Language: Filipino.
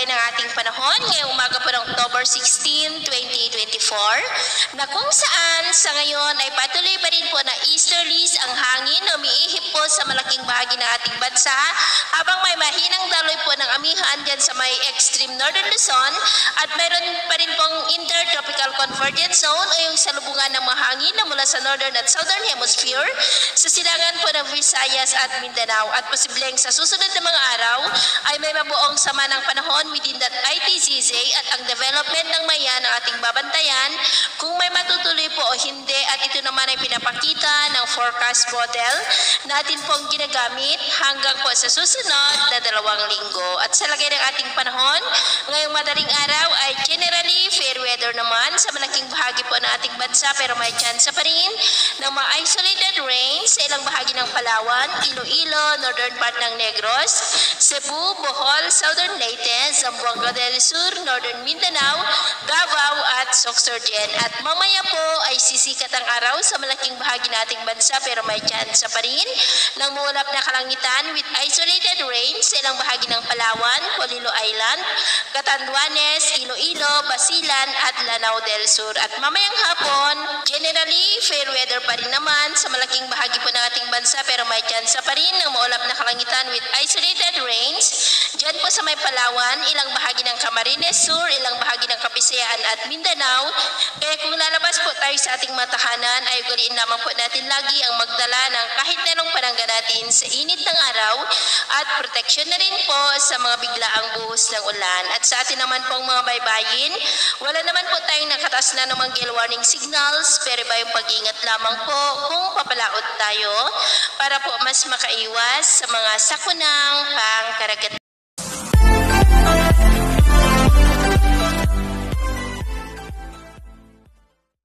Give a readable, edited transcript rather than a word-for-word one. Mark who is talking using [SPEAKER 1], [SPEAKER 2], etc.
[SPEAKER 1] lagay ng ating panahon ngayong umaga po ng October 16, 2024 na kung saan sa ngayon ay patuloy pa rin po na easterlies ang hangin na umiihip po sa malaking bahagi ng ating bansa habang may mahinang daloy po ng amihan dyan sa may extreme northern Luzon at mayroon pa rin pong intertropical convergence zone o yung salubungan ng mahangin na mula sa northern at southern hemisphere sa silangan po ng Visayas at Mindanao at posibleng sa susunod na mga araw ay may mabuong sama ng panahon within that ITZZ at ang development ng maya ng ating babantayan kung may matutuloy po o hindi at ito naman ay pinapakita ng forecast model natin pong ginagamit hanggang po sa susunod na 2 linggo. At sa lagay ng ating panahon, ngayong madaling araw ay generally fair weather naman sa malaking bahagi po ng ating bansa pero may chance pa rin ng mga isolated rain sa ilang bahagi ng Palawan, Iloilo, northern part ng Negros, Cebu, Bohol, southern Leyte, Zamboanga del Sur, northern Mindanao, Davao at Sorsogon. At mamaya po ay sisikat ang araw sa malaking bahagi ng ating bansa pero may chance pa rin ng muulap na kalangitan with isolated rain sa ilang bahagi ng Palawan, Polillo Island, Catanduanes, Iloilo, Basilan at Lanao del Sur. At mamayang hapon, generally fair weather pa rin naman sa malaking bahagi po ng ating bansa pero may chance pa rin ng maulap na kalangitan with isolated rains. Diyan po sa may Palawan, ilang bahagi ng Camarines Sur, ilang bahagi ng Kabisayaan at Mindanao. Kaya kung lalabas po tayo sa ating matahanan ay ugaliin lamang po natin lagi ang magdala ng kahit anong panangga natin sa init ng araw at proteksyon na rin po sa mga biglaang buhos ng ulan. At sa atin naman pong mga baybayin, wala naman po tayong nakataas na namang gale warning signals pero ba yung pag-ingat lamang po kung papalaot tayo para po mas makaiwas sa mga sakunang pangkaragatan.